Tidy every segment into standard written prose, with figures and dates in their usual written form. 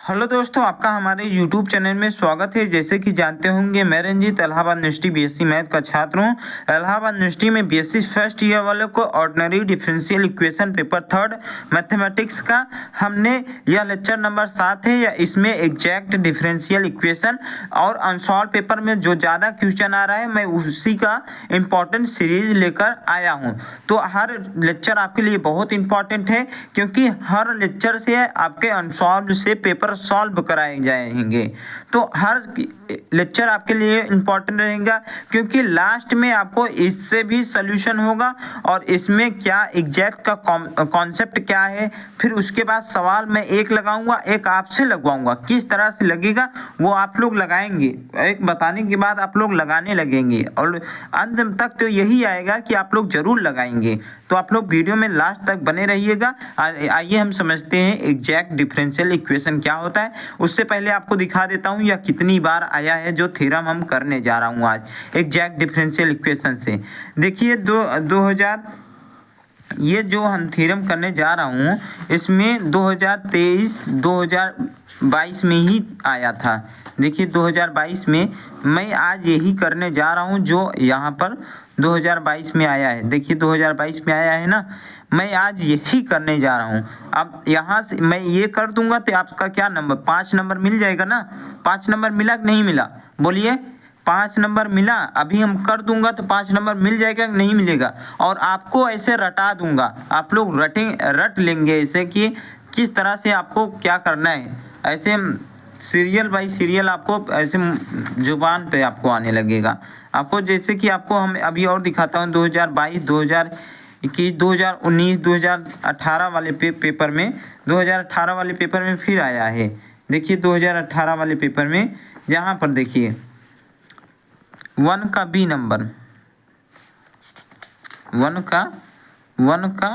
Hello दोस्तों, आपका हमारे YouTube चैनल में स्वागत है। जैसे कि जानते होंगे, मैं Ranjit Allahabad university BSc math का छात्र हूँ। इलाहाबाद यूनिवर्सिटी में बीएससी फर्स्ट ईयर वालों को ordinary differential equation paper third mathematics का हमने यह लेक्चर नंबर 7 है। या इसमें एग्जैक्ट डिफरेंशियल इक्वेशन और अनसॉल्व पेपर में जो ज़्यादा क्वेश्चन आ रहा है, मैं उसी का इम्पोर्टेंट सीरीज लेकर आया हूँ। तो हर लेक्चर आपके लिए बहुत इंपॉर्टेंट है, क्योंकि हर लेक्चर से आपके अनसॉल्व से पेपर सॉल्व कराए जाएंगे। तो हर लेक्चर आपके लिए इंपॉर्टेंट रहेगा, क्योंकि लास्ट में आपको इससे भी सॉल्यूशन होगा और इसमें क्या एग्जैक्ट का कॉन्सेप्ट क्या है। फिर उसके बाद सवाल मैं एक लगाऊंगा, एक आपसे लगवाऊंगा। किस तरह से लगेगा वो आप लोग लगाएंगे, एक बताने के बाद आप लोग लगाने लगेंगे और अंत तक तो यही आएगा कि आप लोग जरूर लगाएंगे। तो आप लोग वीडियो में लास्ट तक बने रहिएगा। आइए हम समझते हैं एग्जैक्ट डिफरेंशियल इक्वेशन क्या होता है। उससे पहले आपको दिखा देता हूं यह कितनी बार आया है जो थ्योरम हम करने जा रहा हूं आज एग्जैक्ट डिफरेंशियल इक्वेशन से। देखिए 2000 ये जो हम थ्योरम करने जा रहा हूँ, इसमें 2023 2022 में ही आया था। देखिए 2022 में मैं आज यही करने जा रहा हूँ जो यहाँ पर 2022 में आया है। देखिए 2022 में आया है ना, मैं आज यही करने जा रहा हूँ। अब यहाँ से मैं ये कर दूंगा तो आपका क्या नंबर 5 नंबर मिल जाएगा ना। 5 नंबर मिला कि नहीं मिला, बोलिए। 5 नंबर मिला। अभी हम कर दूंगा तो 5 नंबर मिल जाएगा कि नहीं मिलेगा। और आपको ऐसे रटा दूंगा, आप लोग रट लेंगे ऐसे कि किस तरह से आपको क्या करना है। ऐसे सीरियल बाई सीरियल आपको ऐसे जुबान पे आपको आने लगेगा। आपको जैसे कि आपको हम अभी और दिखाता हूँ 2022 2021 2019 2018 वाले पेपर में 2018 वाले पेपर में फिर आया है। देखिए 2018 वाले पेपर में जहाँ पर देखिए 1 का बी नंबर 1 का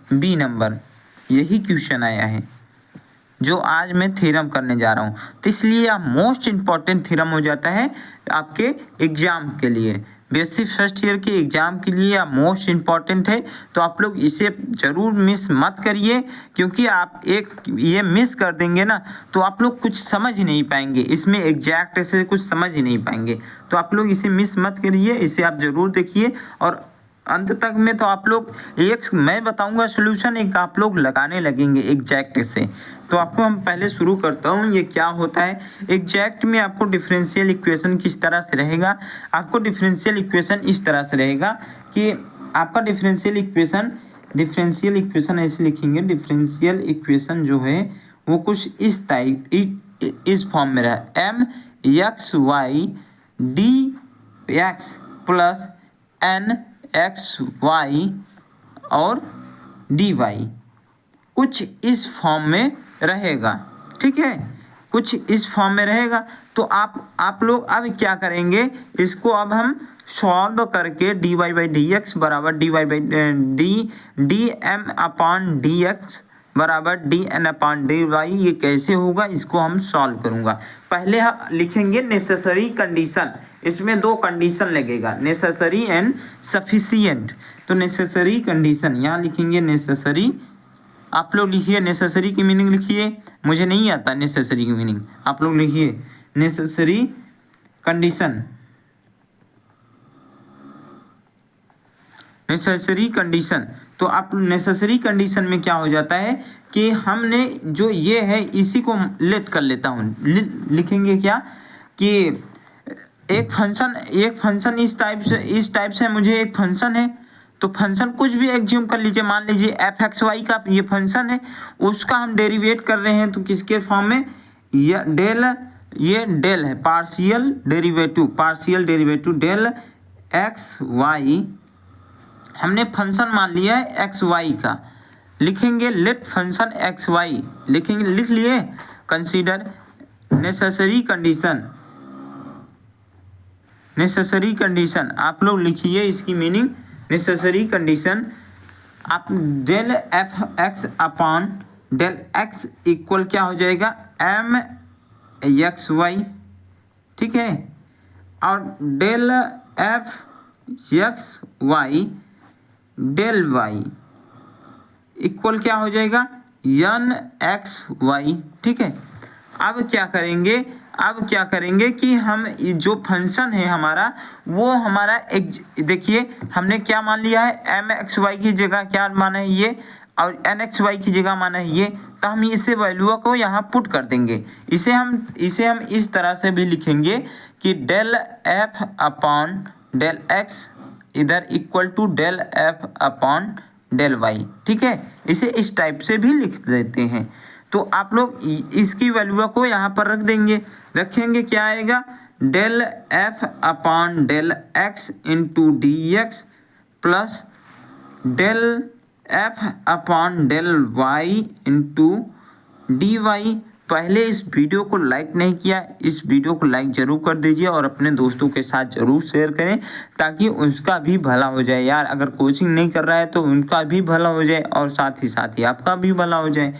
बी नंबर यही क्वेश्चन आया है जो आज मैं थ्योरम करने जा रहा हूँ। तो इसलिए यह मोस्ट इम्पॉर्टेंट थ्योरम हो जाता है आपके एग्जाम के लिए। बेसिक फर्स्ट ईयर के एग्जाम के लिए यह मोस्ट इम्पॉर्टेंट है। तो आप लोग इसे ज़रूर मिस मत करिए, क्योंकि आप एक ये मिस कर देंगे ना तो आप लोग कुछ समझ ही नहीं पाएंगे, इसमें एग्जैक्ट ऐसे कुछ समझ ही नहीं पाएंगे। तो आप लोग इसे मिस मत करिए, इसे आप ज़रूर देखिए और अंत तक में तो आप लोग एक मैं बताऊंगा सॉल्यूशन, एक आप लोग लगाने लगेंगे एग्जैक्ट से। तो आपको हम पहले शुरू करता हूँ ये क्या होता है एग्जैक्ट में। आपको डिफरेंशियल इक्वेशन किस तरह से रहेगा, आपको डिफरेंशियल इक्वेशन इस तरह से रहेगा कि आपका डिफरेंशियल इक्वेशन ऐसे लिखेंगे। डिफरेंशियल इक्वेशन जो है वो कुछ इस टाइप इस फॉर्म में रहा, M x Y D x plus N x Y और डी वाई, कुछ इस फॉर्म में रहेगा। ठीक है, कुछ इस फॉर्म में रहेगा। तो आप लोग अब क्या करेंगे, इसको अब हम सॉल्व करके d y by d x बराबर d y by d m upon d x बराबर d N upon d y, ये कैसे होगा इसको हम सॉल्व करूंगा। पहले हम लिखेंगे नेसेसरी कंडीशन। इसमें 2 कंडीशन लगेगा, नेसेसरी एंड सफिशिएंट। तो नेसेसरी कंडीशन यहाँ लिखेंगे नेसेसरी। आप लोग लिखिए नेसेसरी की मीनिंग लिखिए, मुझे नहीं आता नेसेसरी की मीनिंग। आप लोग लिखिए नेसेसरी कंडीशन। नेसेसरी कंडीशन, तो आप नेसेसरी कंडीशन में क्या हो जाता है कि हमने जो ये है इसी को लेट कर लेता हूँ। लिखेंगे क्या कि एक फंक्शन इस टाइप से मुझे एक फंक्शन है। तो फंक्शन कुछ भी एग्ज्यूम कर लीजिए, मान लीजिए एफ एक्स वाई का ये फंक्शन है, उसका हम डेरिवेट कर रहे हैं। तो किसके फॉर्म में, ये डेल है, partial derivative del X Y. हमने फंक्शन मान लिया है एक्स वाई का, लिखेंगे लेट फंक्शन एक्स वाई लिखेंगे, लिख लिए। कंसीडर नेसेसरी कंडीशन आप लोग लिखिए इसकी मीनिंग। नेसेसरी कंडीशन आप del F X upon del X equal क्या हो जाएगा, एम एक्स वाई। ठीक है, और del F x Y del Y equal क्या हो जाएगा, एन एक्स वाई। ठीक है, अब क्या करेंगे कि हम जो फंक्शन है हमारा वो हमारा एक, देखिए हमने क्या मान लिया है, एम एक्स वाई की जगह क्या माना है ये, और एन एक्स वाई की जगह माना है ये, तो हम इसे वैल्यू को यहाँ पुट कर देंगे। इसे हम इस तरह से भी लिखेंगे कि del F upon del x इधर equal to del F upon del Y. ठीक है, इसे इस टाइप से भी लिख देते हैं। तो आप लोग इसकी वैल्यू को यहाँ पर रखेंगे, क्या आएगा, del F upon del x into D x plus del F upon del Y into D Y. पहले इस वीडियो को लाइक नहीं किया, इस वीडियो को लाइक जरूर कर दीजिए और अपने दोस्तों के साथ जरूर शेयर करें ताकि उसका भी भला हो जाए यार। अगर कोचिंग नहीं कर रहा है तो उनका भी भला हो जाए और साथ ही आपका भी भला हो जाए।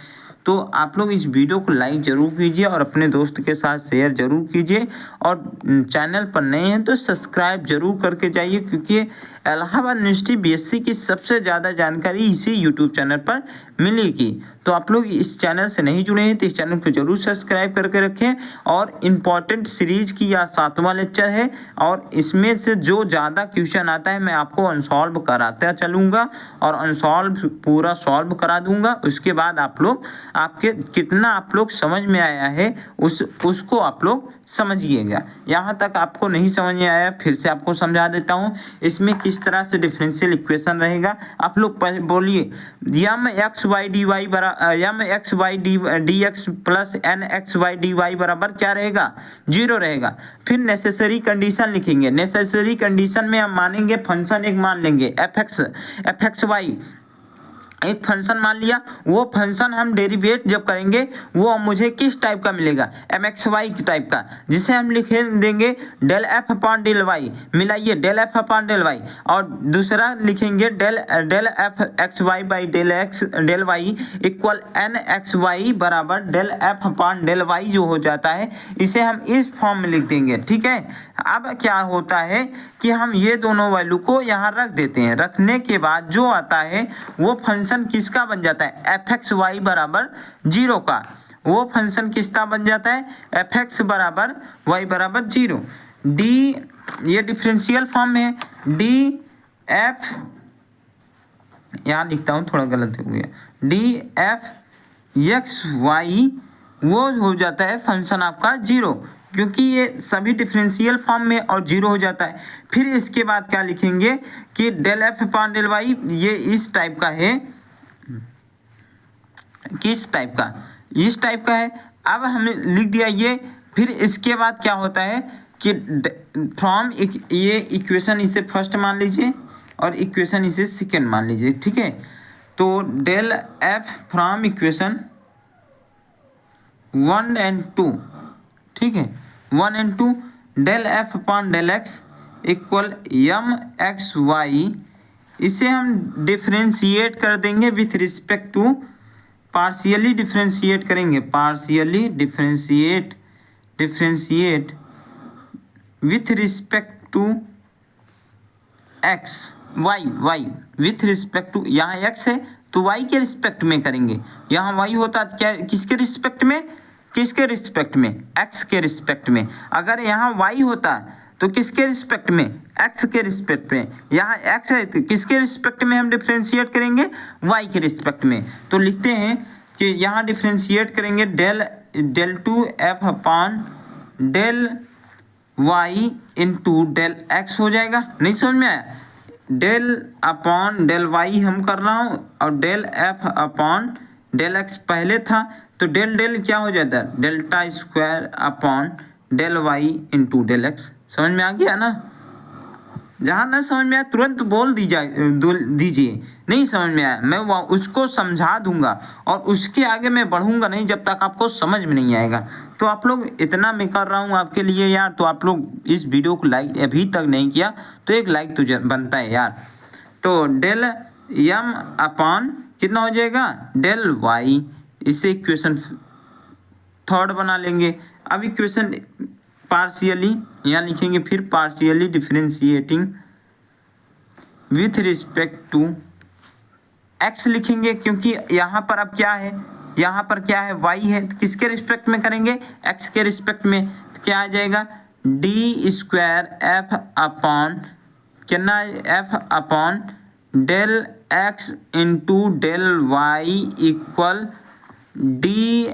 तो आप लोग इस वीडियो को लाइक ज़रूर कीजिए और अपने दोस्त के साथ शेयर ज़रूर कीजिए, और चैनल पर नए हैं तो सब्सक्राइब ज़रूर करके जाइए, क्योंकि इलाहाबाद यूनिवर्सिटी बीएससी की सबसे ज़्यादा जानकारी इसी यूट्यूब चैनल पर मिलेगी। तो आप लोग इस चैनल से नहीं जुड़े हैं तो इस चैनल को जरूर सब्सक्राइब करके रखें। और इम्पॉर्टेंट सीरीज की यह 7वां लेक्चर है और इसमें से जो ज़्यादा क्वेश्चन आता है मैं आपको अनसॉल्व कराता चलूँगा और अनसॉल्व पूरा सॉल्व करा दूंगा। उसके बाद आप लोग आपके कितना आप लोग समझ में आया है उसको आप लोग समझिएगा। यहाँ तक आपको नहीं समझ में आया फिर से आपको समझा देता हूँ इसमें किस तरह से डिफरेंशियल इक्वेशन रहेगा। आप लोग पहले बोलिए, M x Y D y M x Y D x plus N x Y D Y बराबर क्या रहेगा, 0 रहेगा। फिर नेसेसरी कंडीशन लिखेंगे। नेसेसरी कंडीशन में हम मानेंगे फंक्शन एक मान लेंगे एफ एक्स वाई, एक फंक्शन मान लिया। वो फंक्शन हम डेरिवेट जब करेंगे वो मुझे किस टाइप का मिलेगा, एम एक्स वाई टाइप का, जिसे हम लिख देंगे del F upon del y. मिलाइए del F upon del Y, और दूसरा लिखेंगे del F x y by del Y equal N x Y बराबर del F upon del y जो हो जाता है, इसे हम इस फॉर्म में लिख देंगे। ठीक है, अब क्या होता है कि हम ये दोनों वैल्यू को यहाँ रख देते हैं। रखने के बाद जो आता है वो फंक्शन किसका बन जाता है, एफ एक्स वाई बराबर 0 का। वो फंक्शन किसका बन जाता है, एफ एक्स बराबर वाई बराबर 0। डी, ये डिफरेंशियल फॉर्म में है, डी एफ, यहाँ लिखता हूँ थोड़ा गलत हो गया, डी एफ एक्स वाई वो हो जाता है फंक्शन आपका 0, क्योंकि ये सभी डिफरेंशियल फॉर्म में और 0 हो जाता है। फिर इसके बाद क्या लिखेंगे कि del F upon del Y ये इस टाइप का है, किस टाइप का, इस टाइप का है। अब हमने लिख दिया ये। फिर इसके बाद क्या होता है कि फ्रॉम ये इक्वेशन इसे फर्स्ट मान लीजिए और इक्वेशन इसे सेकेंड मान लीजिए। ठीक है, तो del F from equation 1 and 2, ठीक है, 1 and 2 del F upon del X equal M x Y, इसे हम डिफ्रेंशिएट कर देंगे with respect to, partially differentiate करेंगे, partially differentiate with respect to X Y with respect to, यहाँ X है तो वाई के रिस्पेक्ट में करेंगे। यहाँ वाई होता क्या, किसके रिस्पेक्ट में, किसके रिस्पेक्ट में, एक्स के रिस्पेक्ट में। अगर यहाँ वाई होता तो किसके रिस्पेक्ट में, एक्स के रिस्पेक्ट में। यहाँ एक्स है तो किसके रिस्पेक्ट में हम डिफ्रेंशिएट करेंगे, वाई के रिस्पेक्ट में। तो लिखते हैं कि यहाँ डिफ्रेंशिएट करेंगे del two F upon del Y into del X हो जाएगा। नहीं समझ में आया, डेल अपॉन डेल वाई हम कर रहा हूँ और del F upon del X पहले था, तो डेल क्या हो जाता है, delta square upon del Y into del X. समझ में आ गया ना, जहाँ ना समझ में आया तुरंत बोल दीजिए नहीं समझ में आया, मैं उसको समझा दूंगा और उसके आगे मैं बढ़ूंगा नहीं जब तक आपको समझ में नहीं आएगा। तो आप लोग इतना मैं कर रहा हूँ आपके लिए यार, तो आप लोग इस वीडियो को लाइक अभी तक नहीं किया तो एक लाइक तो बनता है यार। तो डेल यम अपॉन कितना हो जाएगा, डेल वाई, इसे इक्वेशन थर्ड बना लेंगे। अब इक्वेशन पार्शियली यहाँ लिखेंगे, फिर partially differentiating with respect to X लिखेंगे, क्योंकि यहाँ पर अब क्या है, यहाँ पर क्या है y है, तो किसके रिस्पेक्ट में करेंगे, x के रिस्पेक्ट में। तो क्या आ जाएगा डी स्क्वायर एफ अपॉन कितना, F upon del x into del Y equal D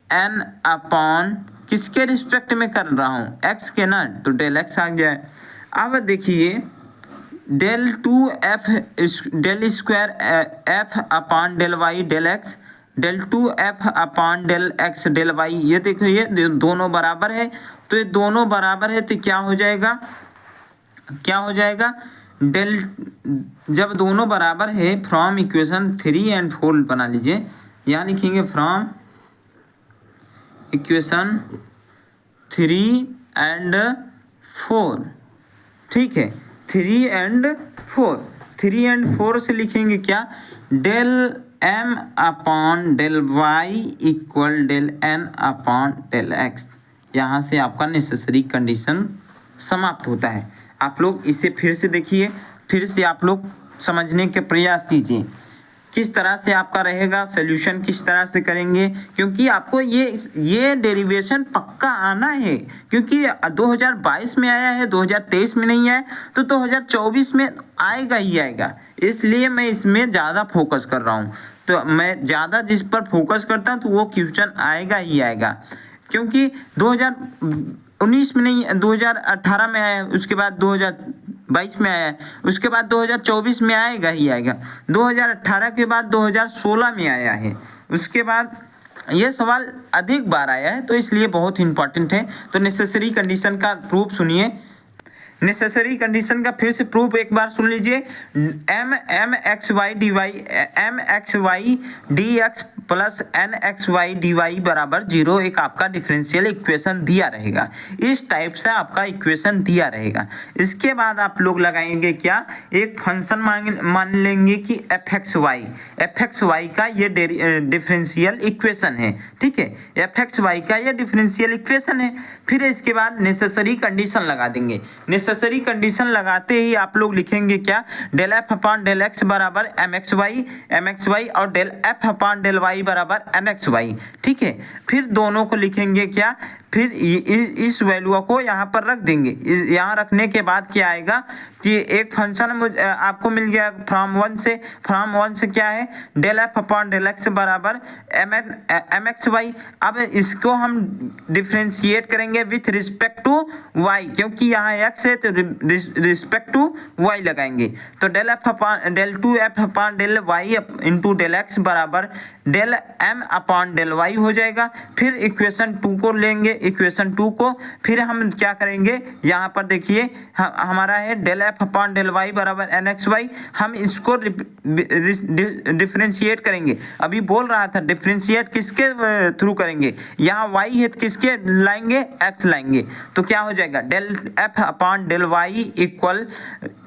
N upon किसके रिस्पेक्ट में कर रहा हूँ, x के ना, तो डेल एक्स आ गया है। अब देखिए del two F del square F upon del Y del X, del two F upon del X del Y, ये देखो ये दोनों बराबर है, तो ये दोनों बराबर है तो क्या हो जाएगा, क्या हो जाएगा डेल, जब दोनों बराबर है फ्रॉम इक्वेशन 3 एंड 4 बना लीजिए, यहाँ लिखेंगे फ्रॉम इक्वेशन 3 एंड 4, ठीक है 3 एंड 4 से लिखेंगे क्या, del m upon del y equal del n upon del x। यहाँ से आपका नेसेसरी कंडीशन समाप्त होता है। आप लोग इसे फिर से देखिए, फिर से आप लोग समझने के प्रयास कीजिए किस तरह से आपका रहेगा सॉल्यूशन, किस तरह से करेंगे, क्योंकि आपको ये डेरिवेशन पक्का आना है, क्योंकि 2022 में आया है, 2023 में नहीं आया, तो 2024 में आएगा ही आएगा। इसलिए मैं इसमें ज़्यादा फोकस कर रहा हूँ, तो मैं ज़्यादा जिस पर फोकस करता हूँ तो वो क्वेश्चन आएगा ही आएगा, क्योंकि 2019 में नहीं, 2018 में आया, उसके बाद 2022 में आया, उसके बाद 2024 में आएगा ही आएगा, 2018 के बाद 2016 में आया है, उसके बाद ये सवाल अधिक बार आया है, तो इसलिए बहुत इंपॉर्टेंट है। तो नेसेसरी कंडीशन का प्रूफ सुनिए, नेसेसरी कंडीशन का फिर से प्रूफ एक बार सुन लीजिए, M x Y D x plus N x Y D Y बराबर 0 एक आपका डिफरेंशियल इक्वेशन दिया रहेगा। इस टाइप से आपका इक्वेशन दिया रहेगा। इसके बाद आप लोग लगाएंगे क्या, एक फंक्शन मान लेंगे कि एफ एक्स वाई का ये डिफरेंशियल इक्वेशन है, ठीक है, एफ एक्स वाई का ये डिफरेंशियल इक्वेशन है। फिर इसके बाद नेसेसरी कंडीशन लगा देंगे। नेसेसरी कंडीशन लगाते ही आप लोग लिखेंगे क्या, del F upon del X बराबर एम एक्स वाई और del F upon del Y बराबर एन एक्स वाई, ठीक है। फिर दोनों को लिखेंगे क्या, फिर इस वैल्यू को यहाँ पर रख देंगे। यहाँ रखने के बाद क्या आएगा कि एक फंक्शन आपको मिल गया फ्रॉम वन से क्या है, del F upon del X बराबर एम एक्स वाई। अब इसको हम डिफ्रेंशिएट करेंगे विथ रिस्पेक्ट टू वाई, क्योंकि यहाँ एक्स है तो रिस्पेक्ट टू वाई लगाएंगे। तो del two F upon del Y into del X बराबर del M upon del Y हो जाएगा। फिर इक्वेशन 2 को लेंगे, इक्वेशन 2 को फिर हम क्या करेंगे, यहाँ पर देखिए हमारा है del F upon del Y बराबर एन एक्स वाई। हम इसको डिफ्रेंशिएट करेंगे। अभी बोल रहा था डिफ्रेंशिएट किसके थ्रू करेंगे, यहाँ वाई है तो किसके लाएंगे, एक्स लाएंगे। तो क्या हो जाएगा, del F upon del Y equal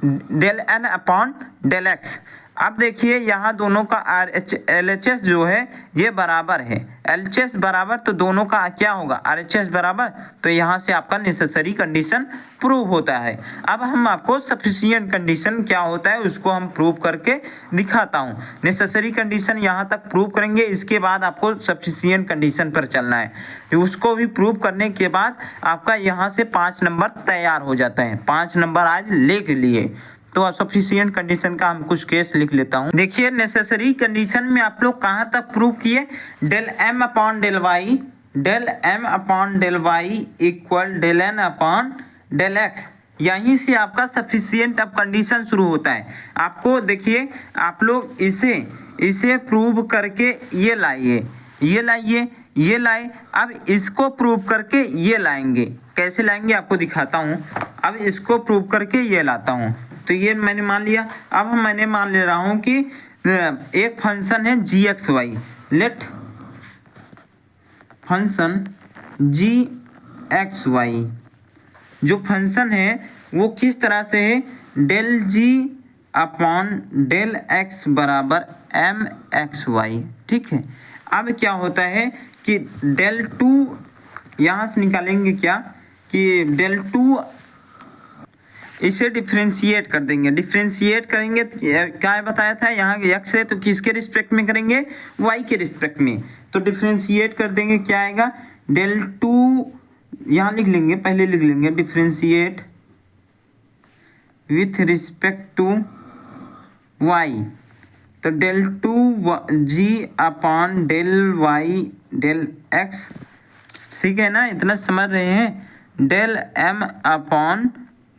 del N upon del X. अब देखिए यहाँ दोनों का LHS जो है ये बराबर है, LHS बराबर, तो दोनों का क्या होगा RHS बराबर। तो यहाँ से आपका नेसेसरी कंडीशन प्रूव होता है। अब हम आपको सफिशिएंट कंडीशन क्या होता है उसको हम प्रूव करके दिखाता हूँ। नेसेसरी कंडीशन यहाँ तक प्रूव करेंगे, इसके बाद आपको सफिशिएंट कंडीशन पर चलना है। उसको भी प्रूव करने के बाद आपका यहाँ से 5 नंबर तैयार हो जाता है। 5 नंबर आज ले के लिए। तो सफिशिएंट कंडीशन का हम कुछ केस लिख लेता हूँ। देखिए नेसेसरी कंडीशन में आप लोग कहाँ तक प्रूव किए, del M upon del Y equal del N upon del X. यहीं से आपका सफिशिएंट अब कंडीशन शुरू होता है। आपको देखिए आप लोग इसे प्रूव करके ये लाए। अब इसको प्रूव करके ये लाएंगे। कैसे लाएंगे आपको दिखाता हूँ। अब इसको प्रूव करके ये लाता हूँ। तो ये मैंने मान लिया। अब मैंने मान ले रहा हूँ कि एक फंक्शन है G X Y. Late function जी एक्स वाई, जो फंक्शन है वो किस तरह से है, del G upon del X बराबर एम एक्स वाई, ठीक है। अब क्या होता है कि डेल टू यहाँ से निकालेंगे क्या कि डेल टू इसे डिफ्रेंशिएट कर देंगे। डिफ्रेंशिएट करेंगे क्या बताया था, यहाँ एक्स है तो किसके रिस्पेक्ट में करेंगे, वाई के रिस्पेक्ट में। तो डिफ्रेंशिएट कर देंगे, क्या आएगा, डेल टू, यहाँ लिख लेंगे, पहले लिख लेंगे differentiate with respect to Y, तो del two G upon del Y del X, ठीक है ना, इतना समझ रहे हैं, del M upon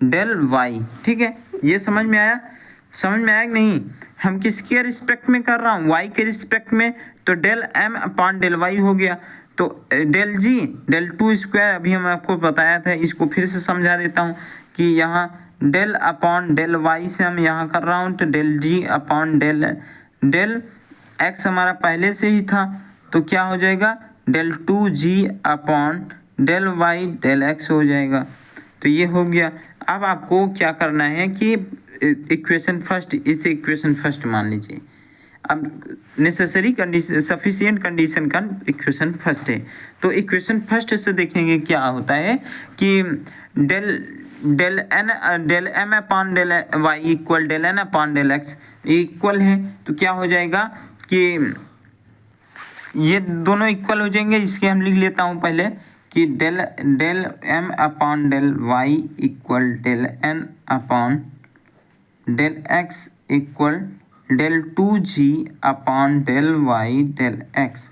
del Y, ठीक है, ये समझ में आया, समझ में आया कि नहीं। हम किसके रिस्पेक्ट में कर रहा हूँ, वाई के रिस्पेक्ट में, तो del M upon del Y हो गया, तो del G del two square, अभी हम आपको बताया था, इसको फिर से समझा देता हूँ कि यहाँ डेल अपॉन डेल वाई से हम यहाँ कर रहा हूँ, तो del G upon del del X हमारा पहले से ही था, तो क्या हो जाएगा, del two G upon del Y del X हो जाएगा, तो ये हो गया। अब आपको क्या करना है कि इक्वेशन फर्स्ट, इसे इक्वेशन फर्स्ट मान लीजिए, अब नेसेसरी कंडीशन सफिशिएंट कंडीशन का इक्वेशन फर्स्ट है, तो इक्वेशन फर्स्ट से देखेंगे क्या होता है कि del M upon del Y equal del N upon del X equal है, तो क्या हो जाएगा कि ये दोनों इक्वल हो जाएंगे, इसके हम लिख लेता हूँ पहले कि del M upon del Y equal del N upon del X equal del two G upon del Y del X.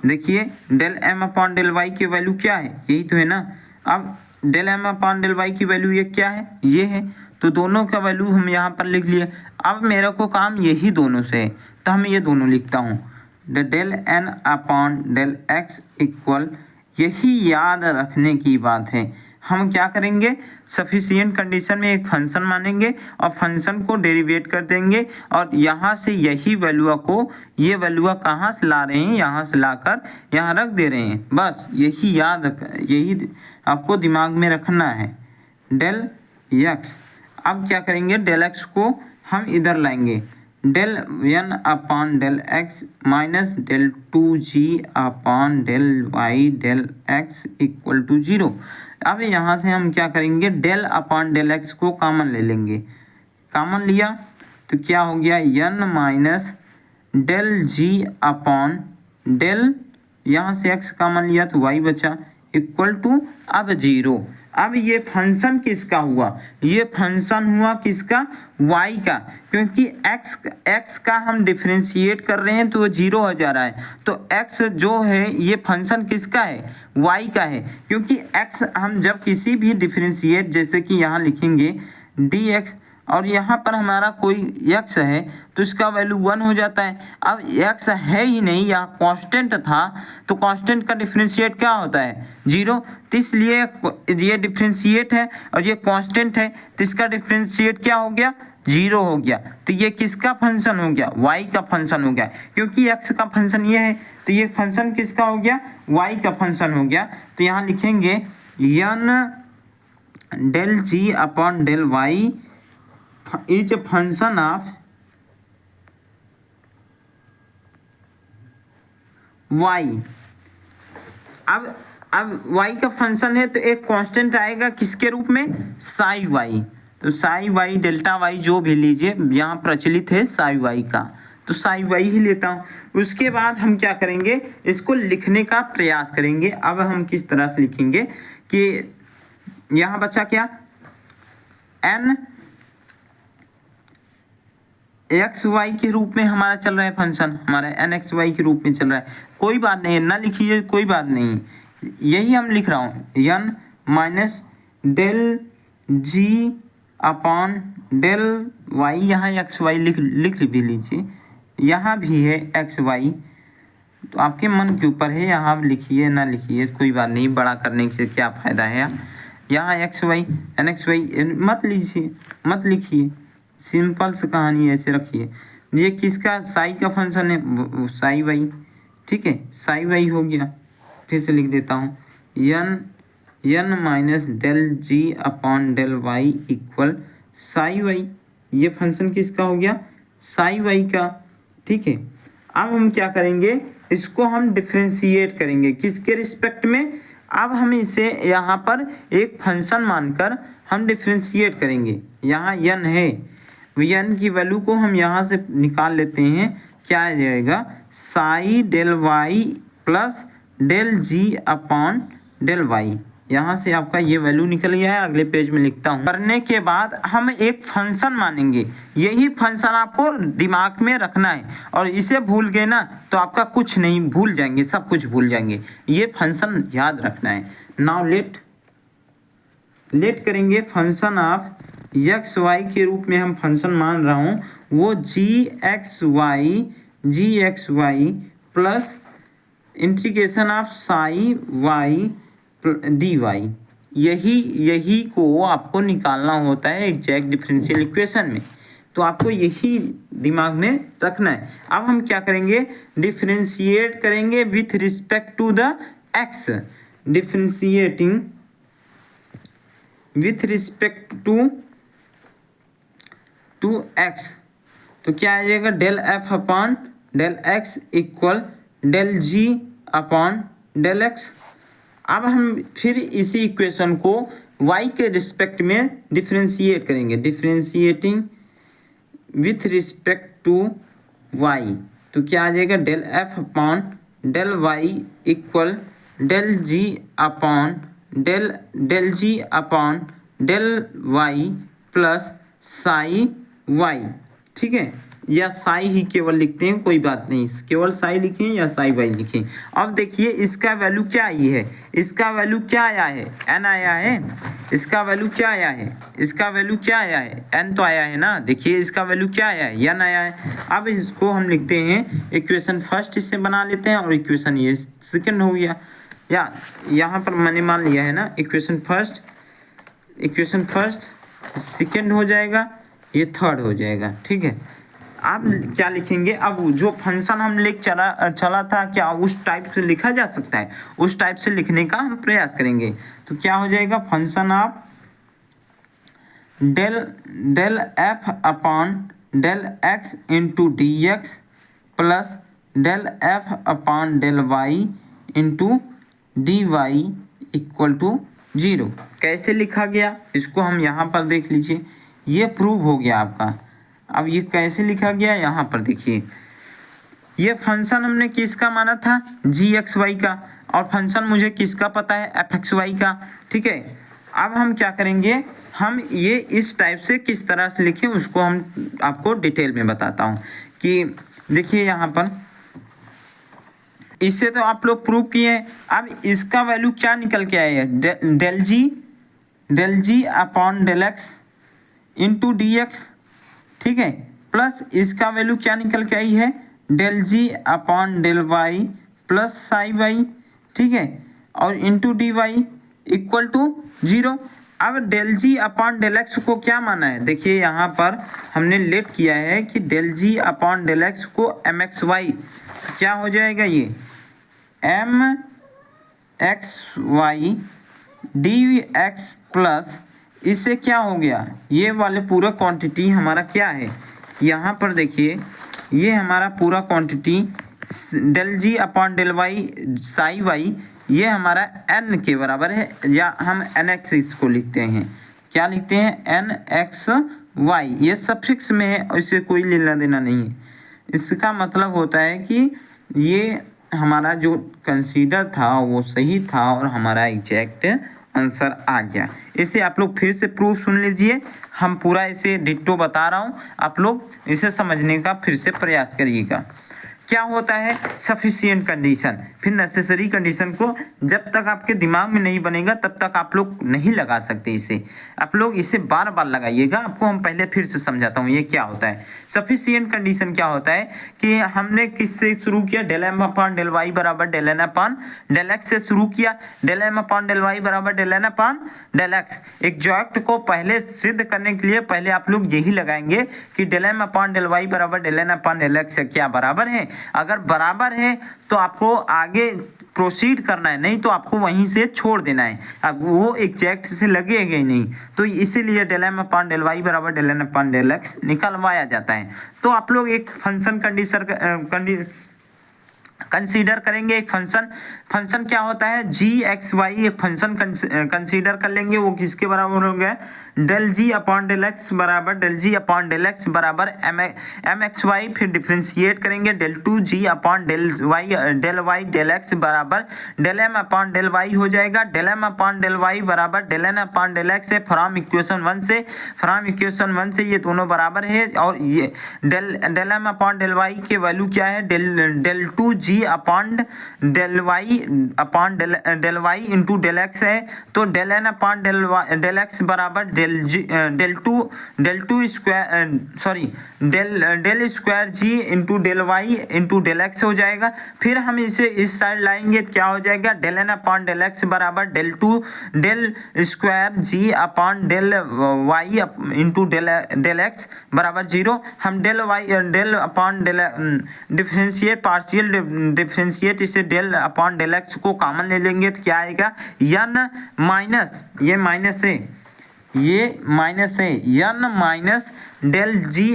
देखिए del M upon del Y की वैल्यू क्या है, यही तो है ना। अब del M upon del Y की वैल्यू ये क्या है, ये है, तो दोनों का वैल्यू हम यहाँ पर लिख लिए। अब मेरे को काम यही दोनों से है, तो हम ये दोनों लिखता हूँ, del N upon del X equal, यही याद रखने की बात है। हम क्या करेंगे, सफिशिएंट कंडीशन में एक फंक्शन मानेंगे और फंक्शन को डेरिवेट कर देंगे, और यहाँ से यही वैल्यू को, ये वैल्यू कहाँ से ला रहे हैं, यहाँ से लाकर यहाँ रख दे रहे हैं, बस यही यही आपको दिमाग में रखना है, डेल एक्स। अब क्या करेंगे, डेल एक्स को हम इधर लाएंगे, del N upon del X minus del two G upon del Y del X equal to 0। अब यहाँ से हम क्या करेंगे, डेल अपॉन डेल एक्स को कॉमन ले लेंगे, कॉमन लिया तो क्या हो गया, N minus del G upon del, यहाँ से एक्स कॉमन लिया तो वाई बचा, इक्वल टू अब 0। अब ये फंक्शन किसका हुआ, ये फंक्शन हुआ किसका, y का, क्योंकि x का हम डिफरेंशिएट कर रहे हैं तो वो 0 हो जा रहा है, तो x जो है ये फंक्शन किसका है, y का है, क्योंकि x हम जब किसी भी डिफरेंशिएट, जैसे कि यहाँ लिखेंगे dx और यहाँ पर हमारा कोई x है तो इसका वैल्यू 1 हो जाता है। अब x है ही नहीं, यहाँ कांस्टेंट था, तो कांस्टेंट का डिफरेंशिएट क्या होता है, 0, तो इसलिए ये डिफरेंशिएट है और ये कांस्टेंट है, तो इसका डिफरेंशिएट क्या हो गया, 0 हो गया, तो ये किसका फंक्शन हो गया, y का फंक्शन हो गया, क्योंकि x का फंक्शन ये है, तो ये फंक्शन किसका हो गया, y का फंक्शन हो गया। तो यहाँ लिखेंगे n del G upon del Y is a function of y। अब y का फंक्शन है तो एक कांस्टेंट आएगा किसके रूप में, साई y, तो साई y डेल्टा y जो भी लीजिए, यहाँ प्रचलित है साई y का, तो साई y ही लेता हूँ। उसके बाद हम क्या करेंगे, इसको लिखने का प्रयास करेंगे। अब हम किस तरह से लिखेंगे कि यहाँ बचा क्या, n एक्स वाई के रूप में हमारा चल रहा है फंक्शन, हमारा एन एक्स वाई के रूप में चल रहा है, कोई बात नहीं, ना लिखिए कोई बात नहीं, यही हम लिख रहा हूँ, N minus del G upon del Y, यहाँ एक्स वाई लिख भी लीजिए, यहाँ भी है एक्स वाई, तो आपके मन के ऊपर है, यहाँ लिखिए ना लिखिए कोई बात नहीं, बड़ा करने से क्या फ़ायदा है। यहाँ X Y N x Y मत लीजिए, मत लिखिए, सिंपल से कहानी ऐसे रखिए। ये किसका, साई का फंक्शन है, साई वाई, ठीक है, साई वाई हो गया। फिर से लिख देता हूँ, N minus del G upon del Y equal psi Y, ये फंक्शन किसका हो गया, साई वाई का, ठीक है। अब हम क्या करेंगे, इसको हम डिफ्रेंशिएट करेंगे किसके रिस्पेक्ट में, अब हम इसे यहाँ पर एक फंक्शन मानकर हम डिफ्रेंशिएट करेंगे। यहाँ यन है, यन की वैल्यू को हम यहाँ से निकाल लेते हैं, क्या आ जाएगा, psi del Y plus del G upon del Y. यहाँ से आपका ये वैल्यू निकल गया है, अगले पेज में लिखता हूँ। करने के बाद हम एक फंक्शन मानेंगे, यही फंक्शन आपको दिमाग में रखना है, और इसे भूल गए ना तो आपका कुछ नहीं, भूल जाएंगे, सब कुछ भूल जाएंगे। ये फंक्शन याद रखना है। नाउ लेट करेंगे फंक्शन ऑफ एक्स वाई के रूप में हम फंक्शन मान रहा हूँ, वो G X Y plus integration of psi Y D Y. यही को आपको निकालना होता है एग्जैक्ट डिफरेंशियल इक्वेशन में, तो आपको यही दिमाग में रखना है। अब हम क्या करेंगे, डिफरेंशिएट करेंगे with respect to the X, differentiating with respect to X, तो क्या आ जाएगा, del F upon del X equal del G upon del X. अब हम फिर इसी इक्वेशन को y के रिस्पेक्ट में डिफरेंशिएट करेंगे, differentiating with respect to y, तो क्या आ जाएगा, del F upon del Y equal del G upon del Y plus psi Y. ठीक है, या साई ही केवल लिखते हैं, कोई बात नहीं, केवल साई लिखें या साई वाई लिखें। अब देखिए इसका वैल्यू क्या आई है, इसका वैल्यू क्या आया है, n आया है। इसका वैल्यू क्या आया है, इसका वैल्यू क्या आया है, n तो आया है ना। देखिए इसका वैल्यू क्या आया है, n आया है। अब इसको हम लिखते हैं इक्वेशन फर्स्ट, इससे बना लेते हैं, और इक्वेशन ये सेकेंड हो गया, या यहाँ पर मैंने मान लिया है ना, इक्वेशन फर्स्ट सेकेंड हो जाएगा, ये थर्ड हो जाएगा। ठीक है, आप क्या लिखेंगे, अब जो फंक्शन हम लेके चला था, क्या उस टाइप से लिखा जा सकता है, उस टाइप से लिखने का हम प्रयास करेंगे। तो क्या हो जाएगा, function of del F upon del x into D x plus del F upon del Y into D Y equal to 0। कैसे लिखा गया, इसको हम यहाँ पर देख लीजिए, ये प्रूव हो गया आपका। अब ये कैसे लिखा गया, यहाँ पर देखिए, ये फंक्शन हमने किसका माना था, जी एक्स वाई का, और फंक्शन मुझे किसका पता है, एफ एक्स वाई का। ठीक है, अब हम क्या करेंगे, हम ये इस टाइप से किस तरह से लिखें उसको हम आपको डिटेल में बताता हूँ। कि देखिए यहाँ पर, इससे तो आप लोग प्रूव किए हैं। अब इसका वैल्यू क्या निकल के आया है, del G upon del x into D X. ठीक है, प्लस इसका वैल्यू क्या निकल के आई है, del G upon del Y plus psi Y. ठीक है, और into D Y equal to 0। अब del G upon del X को क्या माना है, देखिए यहाँ पर हमने लेट किया है कि del G upon del X को एम एक्स वाई, क्या हो जाएगा, ये M x Y D x plus, इससे क्या हो गया, ये वाले पूरा क्वांटिटी हमारा क्या है, यहाँ पर देखिए ये हमारा पूरा quantity del G upon del Y psi Y, ये हमारा n के बराबर है, या हम एन एक्स इसको लिखते हैं, क्या लिखते हैं, एन एक्स वाई। ये सफिक्स में है और इससे कोई लेना देना नहीं है। इसका मतलब होता है कि ये हमारा जो कंसीडर था वो सही था और हमारा एग्जैक्ट आंसर आ गया। इसे आप लोग फिर से प्रूफ सुन लीजिए, हम पूरा इसे डिट्टो बता रहा हूँ, आप लोग इसे समझने का फिर से प्रयास करिएगा। क्या होता है सफिशिएंट कंडीशन, फिर नेसेसरी कंडीशन को जब तक आपके दिमाग में नहीं बनेगा तब तक आप लोग नहीं लगा सकते इसे। आप लोग इसे बार बार लगाइएगा। आपको हम पहले फिर से समझाता हूँ ये क्या होता है। सफिशिएंट कंडीशन क्या होता है कि हमने किससे शुरू किया, del M upon del Y बराबर del N upon del X से शुरू किया। Del M upon del Y बराबर del N upon del X. Exact को पहले सिद्ध करने के लिए पहले आप लोग यही लगाएंगे कि del M upon del Y बराबर del N upon del X क्या बराबर है। अगर बराबर है तो आपको आगे प्रोसीड करना है, नहीं तो आपको वहीं से छोड़ देना है। अब वो एग्जैक्ट से लगेगा ही नहीं, तो इसीलिए del M upon del Y बराबर del N upon del X निकलवाया जाता है। तो आप लोग एक फंक्शन कंसीडर करेंगे एक फंक्शन क्या होता है जी एक्स वाई, एक फंक्शन कंसीडर कर लेंगे। वो किसके बराबर हो गया, del G upon del X बराबर del G upon del X बराबर एम एक्स वाई। फिर डिफ्रेंशिएट करेंगे del two G upon del Y del X बराबर del M upon del Y हो जाएगा। Del M upon del Y बराबर del N upon del X है। From equation one से ये दोनों बराबर है। और ये del M upon del Y के वैल्यू क्या है, del two G upon del Y into del X है। तो del N upon del X बराबर del two square del square G into del Y into del X हो जाएगा। फिर हम इसे इस साइड लाएंगे, क्या हो जाएगा, del N upon del X बराबर del square G upon del Y into del X बराबर 0। हम del upon del partial differentiate इसे डेल अपॉन डेल एक्स को कॉमन ले लेंगे तो क्या आएगा, एन माइनस ये माइनस है N minus del G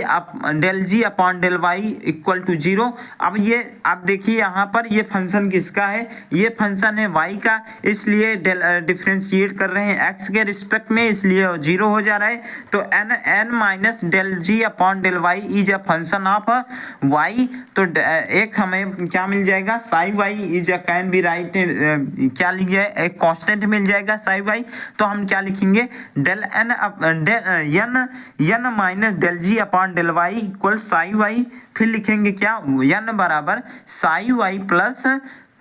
upon del Y equal to 0। अब ये आप देखिए यहाँ पर ये फंक्शन किसका है, ये फंक्शन है वाई का, इसलिए डिफरेंशिएट कर रहे हैं एक्स के रिस्पेक्ट में, इसलिए 0 हो जा रहा है। तो N minus del G upon del Y is a function of Y. तो एक हमें क्या मिल जाएगा, psi Y is a can be write, क्या लिख जाए, एक कांस्टेंट मिल जाएगा साई वाई। तो हम क्या लिखेंगे, del N minus del G upon del Y equal psi Y. फिर लिखेंगे क्या, एन बराबर psi Y plus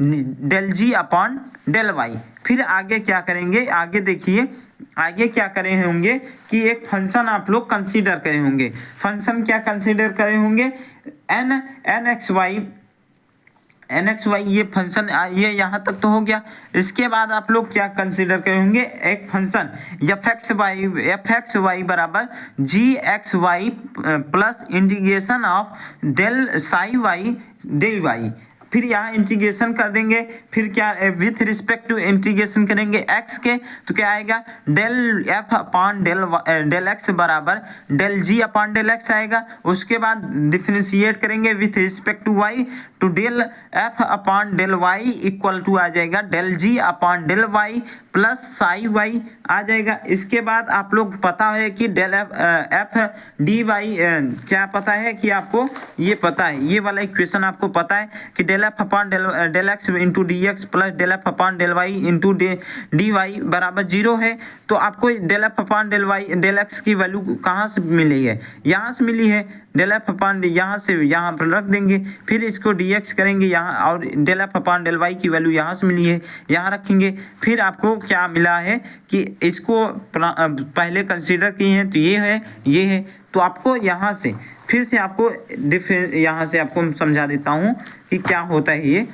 del G upon del Y. फिर आगे क्या करेंगे, आगे देखिए आगे क्या करे होंगे कि एक फंक्शन आप लोग कंसीडर करे होंगे। फंक्शन क्या कंसीडर करे होंगे, एन एक्स वाई ये फंक्शन, ये यहाँ तक तो हो गया। इसके बाद आप लोग क्या कंसीडर करेंगे, एक फंक्शन एफ एक्स वाई बराबर G X Y plus integration of del psi Y del Y. फिर यहाँ इंटीग्रेशन कर देंगे, फिर क्या विथ रिस्पेक्ट टू इंटीग्रेशन करेंगे एक्स के, तो क्या आएगा, del F upon del X बराबर del G upon del X आएगा। उसके बाद डिफरेंशिएट करेंगे विथ रिस्पेक्ट टू वाई, तो del F upon del Y equal to आ जाएगा del G upon del Y plus psi Y आ जाएगा। इसके बाद आप लोग पता है कि डेल एफ डी वाई, क्या पता है कि आपको ये पता है, ये वाला इक्वेशन आपको पता है कि del F upon del x into D x plus del F upon del Y into D Y बराबर 0 है। तो आपको del F upon del X की वैल्यू कहाँ से मिली है, यहाँ से मिली है। डेल एफ अपॉन यहाँ से यहाँ पर रख देंगे, फिर इसको डी एक्स करेंगे यहाँ, और del F upon del Y की वैल्यू यहाँ से मिली है, यहाँ रखेंगे। फिर आपको क्या मिला है कि इसको पहले कंसीडर किए हैं, तो ये है। तो आपको यहाँ से फिर से आपको यहाँ से आपको समझा देता हूँ कि क्या होता है। ये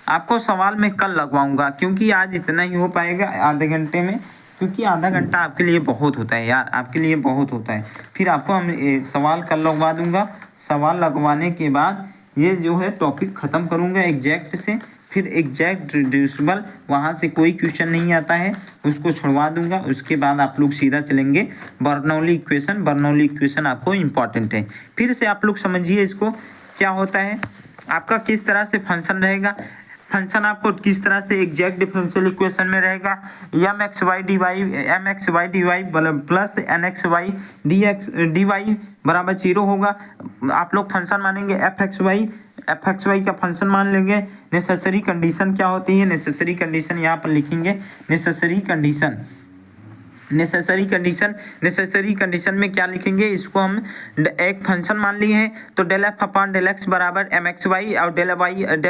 आपको सवाल मैं कल लगवाऊंगा, क्योंकि आज इतना ही हो पाएगा आधे घंटे में, क्योंकि आधा घंटा आपके लिए बहुत होता है यार, आपके लिए बहुत होता है। फिर आपको हम सवाल कल लगवा दूंगा। सवाल लगवाने के बाद ये जो है टॉपिक ख़त्म करूंगा एग्जैक्ट से, फिर एग्जैक्ट रिड्यूसिबल वहाँ से कोई क्वेश्चन नहीं आता है, उसको छुड़वा दूंगा। उसके बाद आप लोग सीधा चलेंगे बर्नौली इक्वेशन। बर्नौली इक्वेशन आपको इम्पॉर्टेंट है। फिर से आप लोग समझिए इसको क्या होता है, आपका किस तरह से फंक्शन रहेगा। फंक्शन आपको किस तरह से एग्जैक्ट डिफरेंशियल इक्वेशन में रहेगा, M x Y D Y plus N x Y D Y बराबर 0 होगा। आप लोग फंक्शन मानेंगे एफ एक्स वाई का फंक्शन मान लेंगे। नेसेसरी कंडीशन क्या होती है, नेसेसरी कंडीशन यहाँ पर लिखेंगे। नेसेसरी कंडीशन में क्या लिखेंगे, इसको हम एक फंक्शन मान लिए हैं, तो del F upon del X बराबर एम एक्स वाई और del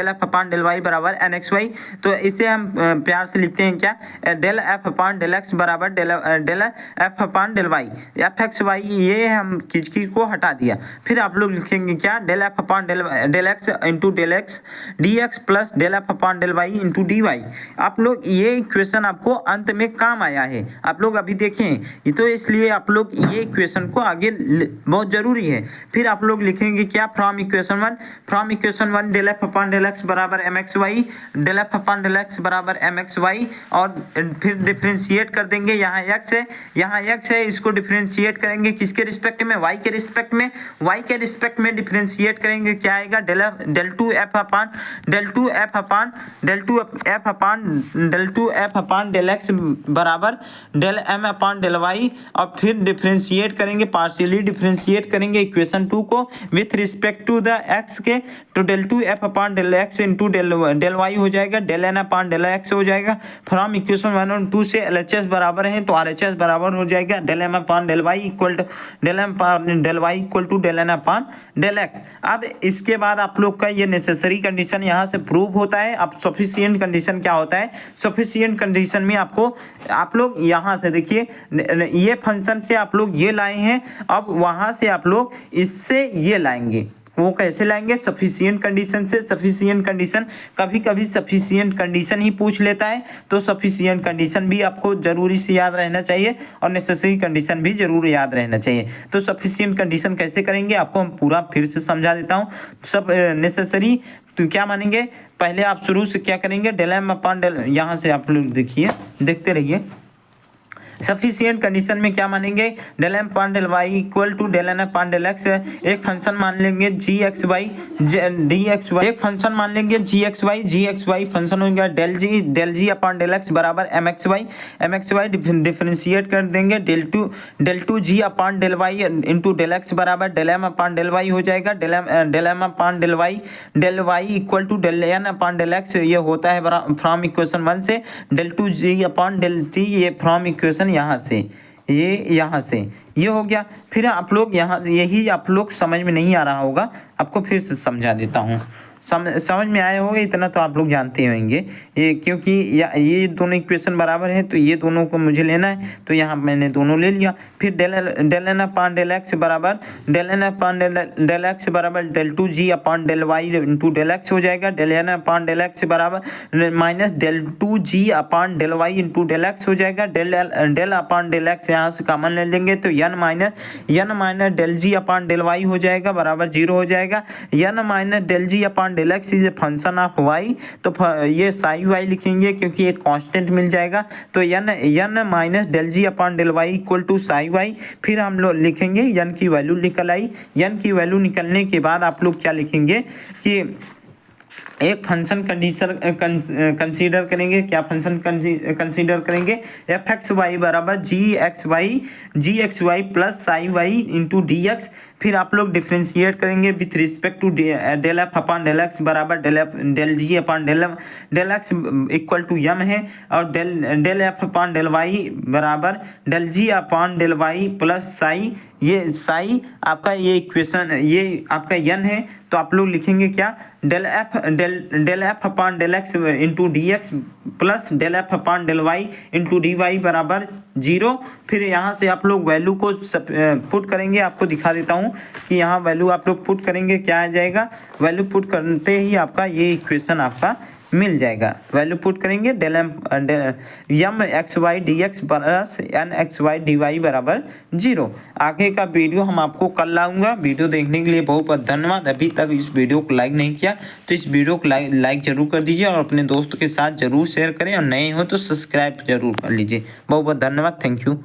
F upon del Y बराबर एन एक्स वाई। तो इसे हम प्यार से लिखते हैं क्या, del F upon del X बराबर del F upon del Y. F x Y ये हम किसकी को हटा दिया। फिर आप लोग लिखेंगे क्या, del F upon del x into del X D x plus del F upon del Y into D Y. आप लोग ये इक्वेशन आपको अंत में काम आया है, आप लोग अभी अभी देखें ये तो, इसलिए आप लोग ये इक्वेशन को आगे बहुत जरूरी है। फिर आप लोग लिखेंगे क्या, from equation one del F upon del X बराबर M x Y, del F upon del X बराबर एम एक्स वाई, और फिर डिफ्रेंशिएट कर देंगे। यहाँ एक्स है, इसको डिफ्रेंशिएट करेंगे किसके रिस्पेक्ट में, वाई के रिस्पेक्ट में डिफ्रेंशिएट करेंगे। क्या आएगा, del two F upon del X बराबर del M upon del Y, और फिर डिफ्रेंशिएट करेंगे, पार्शियली डिफ्रेंशिएट करेंगे इक्वेशन 2 को with respect to the X के, तो del two F upon del x into del Y हो जाएगा, del N upon del X हो जाएगा। फ्रॉम इक्वेशन 1 और 2 से LHS बराबर है तो RHS बराबर हो जाएगा del M upon del Y equal to del M upon del Y equal to del N upon del X. अब इसके बाद आप लोग का ये नेसेसरी कंडीशन यहाँ से प्रूव होता है। अब सफिशिएंट कंडीशन क्या होता है, सफिशिएंट कंडीशन में आप लोग यहाँ से देखिए, ये फंक्शन से आप लोग ये लाए हैं, अब वहाँ से आप लोग इससे ये लाएंगे। वो कैसे लाएंगे, सफिशिएंट कंडीशन से। सफिशिएंट कंडीशन कभी कभी सफिशिएंट कंडीशन ही पूछ लेता है, तो सफिशिएंट कंडीशन भी आपको जरूरी से याद रहना चाहिए और नेसेसरी कंडीशन भी जरूर याद रहना चाहिए। तो सफिशिएंट कंडीशन कैसे करेंगे आपको हम पूरा फिर से समझा देता हूँ। सब नेसेसरी तो क्या मानेंगे, पहले आप शुरू से क्या करेंगे, डेल एम अपॉन डेल, यहाँ से आप लोग देखिए, देखते रहिए। सफिशिएंट कंडीशन में क्या मानेंगे, del M upon del Y equal to del N upon del X. एक फंक्शन मान लेंगे G X Y D X Y, एक फंक्शन मान लेंगे जी एक्स वाई फंक्शन हो गया del G upon del X बराबर एम एक्स वाई डिफरेंशिएट कर देंगे, del two G upon del Y into del X बराबर del M upon del Y हो जाएगा, del M upon del Y equal to del N upon del X. ये होता है from equation 1 से, del two G upon del T, ये from equation यहाँ से ये हो गया। फिर आप लोग यहाँ, यही आप लोग समझ में नहीं आ रहा होगा, आपको फिर से समझा देता हूँ। समझ में आए होंगे, इतना तो आप लोग जानते होंगे। ये क्योंकि ये दोनों इक्वेशन बराबर है तो ये दोनों को मुझे लेना है, तो यहाँ मैंने दोनों ले लिया। फिर del N upon del X बराबर del two G upon del Y into del X हो जाएगा, del N upon del X बराबर minus del two G upon del Y into del X हो जाएगा, डेल अपॉन डेल एक्स यहाँ से common ले लेंगे तो N minus del G upon del Y हो जाएगा बराबर 0 हो जाएगा। N minus del G upon del X is a function of Y, तो ये साई वाई लिखेंगे क्योंकि एक कांस्टेंट मिल जाएगा, तो N minus del G upon del Y equal to psi Y. फिर हम लोग लिखेंगे यन की वैल्यू निकल आई। यन की वैल्यू निकलने के बाद आप लोग क्या लिखेंगे कि एक फंक्शन कंसीडर करेंगे। क्या फंक्शन कंसीडर करेंगे, एफ एक्स वाई बराबर G X Y plus psi Y into D X. फिर आप लोग डिफ्रेंशिएट करेंगे with respect to del F upon del X बराबर del G upon del X equal to M है, और del F upon del Y बराबर del G upon del Y plus psi. ये psi आपका ये इक्वेशन, ये आपका यन है, तो आप लोग लिखेंगे क्या, del F upon del x into D x plus del F upon del Y into D Y बराबर 0। फिर यहाँ से आप लोग वैल्यू को पुट करेंगे, आपको दिखा देता हूँ कि यहाँ वैल्यू आप लोग पुट करेंगे, क्या आ जाएगा, वैल्यू पुट करते ही आपका ये इक्वेशन आपका मिल जाएगा। वैल्यू पुट करेंगे del m x Y D x plus N x Y D Y बराबर 0। आगे का वीडियो हम आपको कल लाऊंगा। वीडियो देखने के लिए बहुत बहुत धन्यवाद। अभी तक इस वीडियो को लाइक नहीं किया तो इस वीडियो को लाइक जरूर कर दीजिए और अपने दोस्तों के साथ जरूर शेयर करें, और नए हो तो सब्सक्राइब जरूर कर लीजिए। बहुत बहुत धन्यवाद, थैंक यू।